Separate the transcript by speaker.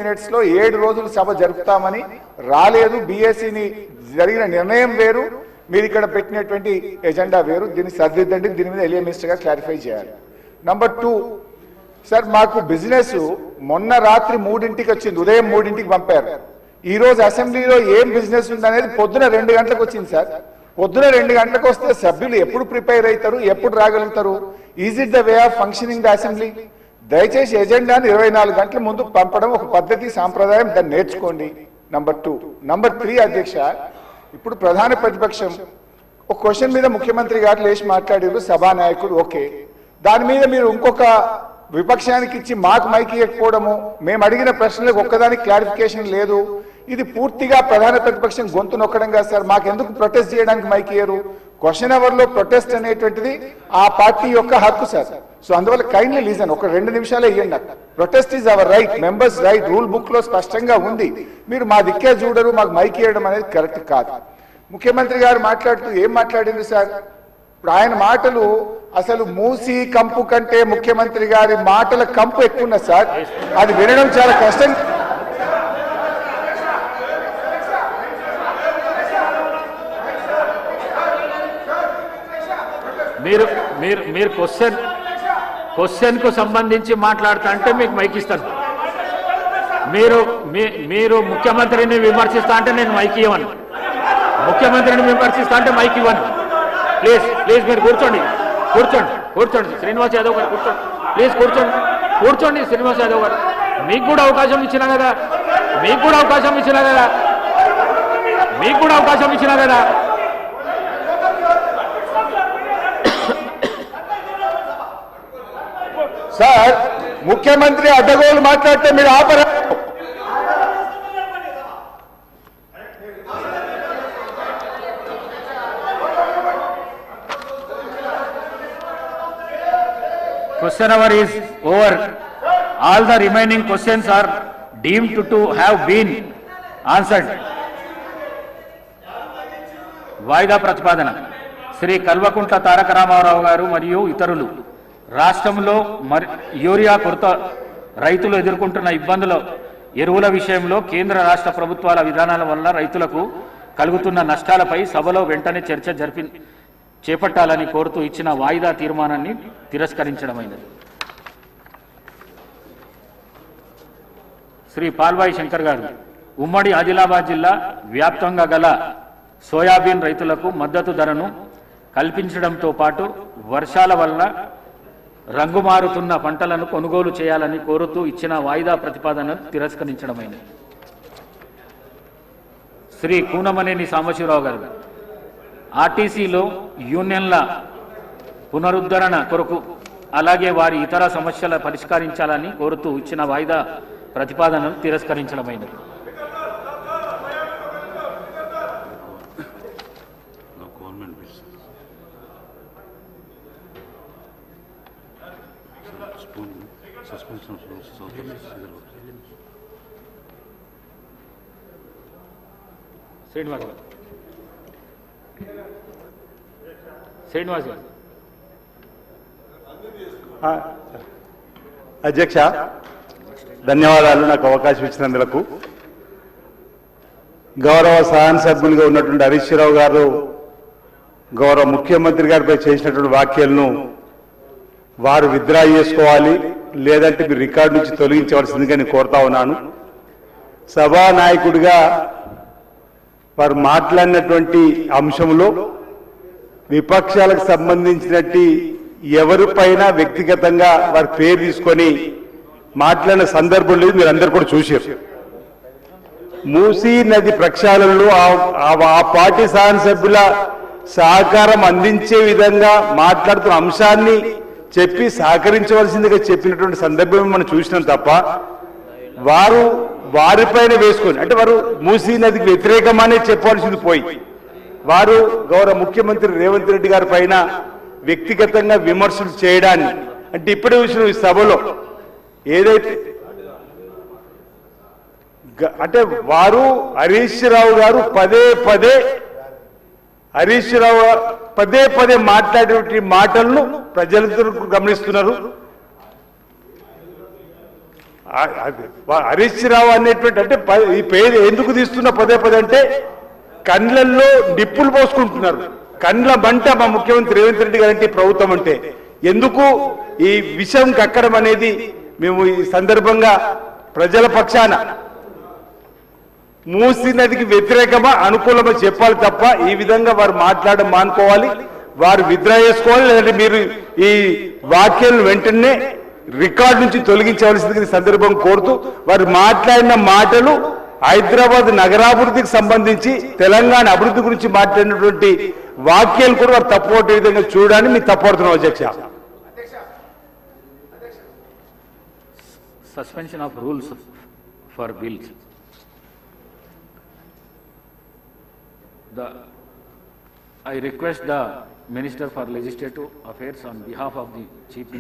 Speaker 1: Minutes లో 7 రోజులు సభ జరుపుతామని రాలేదు. బీఎస్సీని జరిగిన నిర్ణయం వేరు, మీరు ఇక్కడ పెట్టినటువంటి ఎజెండా వేరు. దీన్ని సరిదిద్దండి. దీని మీద ఎలియా మినిస్టర్ గారు క్లారిఫై చేయాలి. నంబర్ 2 సార్, మాకు బిజినెస్ మొన్న రాత్రి 3ంటికి వచ్చింది, ఉదయం 3ంటికి పంపారు. ఈ రోజు అసెంబ్లీలో ఏం బిజినెస్ ఉందనేది పొద్దున 2 గంటలకు వచ్చింది సార్. పొద్దున 2 గంటలకు వస్తే సభ్యులు ఎప్పుడు ప్రిపేర్ అవుతారు, ఎప్పుడు రాగలుగుతారు? Is it the way of functioning the assembly? దయచేసి ఎజెండాను 24 గంటల ముందు పంపడం ఒక పద్ధతి, సాంప్రదాయం, దాన్ని నేర్చుకోండి. నంబర్ 2. నంబర్ 3 అధ్యక్ష, ఇప్పుడు ప్రధాన ప్రతిపక్షం ఒక క్వశ్చన్ మీద ముఖ్యమంత్రి గారు లేచి మాట్లాడారు, సభానాయకుడు ఓకే, దాని మీద మీరు ఇంకొక విపక్షానికి ఇచ్చి మాకు మైక్ ఇవ్వకపోవడము, మేము అడిగిన ప్రశ్నలకు ఒక్కదానికి క్లారిఫికేషన్ లేదు, ఇది పూర్తిగా ప్రధాన ప్రతిపక్షం గొంతు నొక్కడం కాదు సార్. మాకెందుకు ప్రొటెస్ట్ చేయడానికి మైక్ ఇయ్యరు? క్వశ్చన్ అవర్ లో ప్రొటెస్ట్ అనేటువంటిది ఆ పార్టీ యొక్క హక్కు సార్. సో అందువల్ల కైండ్లీ లీజన్, ఒక 2 నిమిషాలే ఇవ్వండి. Protest is our right, members right, rule book లో స్పష్టంగా ఉంది. మీరు మా దిక్కే చూడరు, మాకు మైక్ ఇవ్వడం అనేది కరెక్ట్ కాదు. ముఖ్యమంత్రి గారు మాట్లాడుతూ ఏం మాట్లాడింది సార్? ఇప్పుడు ఆయన మాటలు అసలు మూసి కంపు కంటే ముఖ్యమంత్రి గారి మాటల కంపు ఎక్కువ ఉన్నది సార్. అది వినడం చాలా కష్టం.
Speaker 2: మీరు క్వశ్చన్ కు సంబంధించి మాట్లాడుతా అంటే మీకు మైక్ ఇస్తాను. మీరు ముఖ్యమంత్రిని విమర్శిస్తా అంటే నేను మైక్ ఇవ్వను. ముఖ్యమంత్రిని విమర్శిస్తా అంటే మైక్ ఇవ్వను. ప్లీజ్ మీరు కూర్చోండి శ్రీనివాస్ యాదవ్ గారు కూర్చోండి. ప్లీజ్ కూర్చోండి శ్రీనివాస్ యాదవ్ గారు. మీకు కూడా అవకాశం ఇచ్చినా కదా.
Speaker 1: సార్, ముఖ్యమంత్రి అడ్డగోలు మాట్లాడితే మీరు ఆపరా?
Speaker 2: Question hour is over. All the remaining questions are deemed to have been answered. వాయిదా ప్రతిపాదన. శ్రీ కల్వకుంట్ల తారక రామారావు గారు మరియు ఇతరులు రాష్ట్రంలో యూరియా కొరత, రైతులు ఎదుర్కొంటున్న ఇబ్బందుల, ఎరువుల విషయంలో కేంద్ర రాష్ట్ర ప్రభుత్వాల విధానాల వల్ల రైతులకు కలుగుతున్న నష్టాలపై సభలో వెంటనే చర్చ చేపట్టాలని కోరుతూ ఇచ్చిన వాయిదా తీర్మానాన్ని తిరస్కరించడమైనది. శ్రీ పాల్వాయి శంకర్ గారు, ఉమ్మడి ఆదిలాబాద్ జిల్లా వ్యాప్తంగా గల సోయాబీన్ రైతులకు మద్దతు ధరను కల్పించడంతో పాటు వర్షాల వల్ల రంగుమారుతున్న పంటలను కొనుగోలు చేయాలని కోరుతూ ఇచ్చిన వాయిదా ప్రతిపాదనను తిరస్కరించడమైనది. శ్రీ కూనమనేని సాంబశివరావు గారు, ఆర్టీసీలో యూనియన్ల పునరుద్ధరణ కొరకు అలాగే వారి ఇతర సమస్యల పరిష్కరించాలని కోరుతూ ఇచ్చిన వాయిదా ప్రతిపాదనను తిరస్కరించడమైనది. శ్రీనివాస్ గారు.
Speaker 3: అధ్యక్ష, ధన్యవాదాలు నాకు అవకాశం ఇచ్చినందుకు. గౌరవ శాసనసభ్యులుగా ఉన్నటువంటి హరీష్ రావు గారు గౌరవ ముఖ్యమంత్రి గారిపై చేసినటువంటి వ్యాఖ్యలను వారు విత్డ్రా చేసుకోవాలి, లేదంటే మీరు రికార్డు నుంచి తొలగించవలసిందిగా నేను కోరుతా ఉన్నాను. సభానాయకుడిగా వారు మాట్లాడినటువంటి అంశంలో విపక్షాలకు సంబంధించినట్టు ఎవరిపైన వ్యక్తిగతంగా వారి పేరు తీసుకొని మాట్లాడిన సందర్భం లేదు, మీరు అందరు కూడా చూశారు. మూసీ నది ప్రక్షాళనలో ఆ పార్టీ శాసనసభ్యుల సహకారం అందించే విధంగా మాట్లాడుతున్న అంశాన్ని చెప్పి సహకరించవలసిందిగా చెప్పినటువంటి సందర్భం మనం చూసినాం తప్ప వారు వారిపైన వేసుకొని, అంటే వారు మూసీ నదికి వ్యతిరేకమనే చెప్పవలసింది పోయి వారు గౌరవ ముఖ్యమంత్రి రేవంత్ రెడ్డి గారి పైన వ్యక్తిగతంగా విమర్శలు చేయడాన్ని, అంటే ఇప్పుడే చూసిన ఈ సభలో ఏదైతే అంటే వారు హరీష్ రావు గారు పదే పదే మాట్లాడే మాటలను ప్రజలందరూ గమనిస్తున్నారు. హరీష్ రావు అనేటువంటి అంటే ఈ పేరు ఎందుకు తీస్తున్న పదే పదే అంటే కండ్లల్లో నిప్పులు పోసుకుంటున్నారు. కండ్ల మంట మా ముఖ్యమంత్రి రేవంత్ రెడ్డి గారంటే ప్రభుత్వం అంటే ఎందుకు ఈ విషయం కక్కడం అనేది మేము ఈ సందర్భంగా ప్రజల పక్షాన మూసీ నదికి వ్యతిరేకమా అనుకూలమా చెప్పాలి తప్ప ఈ విధంగా వారు మాట్లాడడం మానుకోవాలి, వారు విత్డ్రా చేసుకోవాలి. లేదంటే మీరు ఈ వాక్యాలను వెంటనే రికార్డు నుంచి తొలగించవలసింది సందర్భం కోరుతూ వారు మాట్లాడిన మాటలు హైదరాబాద్ నగరాభివృద్ధికి సంబంధించి తెలంగాణ అభివృద్ధి గురించి మాట్లాడినటువంటి వాక్యాలు కూడా వారు తప్పుపట్టే విధంగా చూడడానికి మీకు తప్పుపడుతున్నాం అధ్యక్ష.
Speaker 2: Suspension of rules for bills. I request the Minister for Legislative Affairs on behalf of the Chief Minister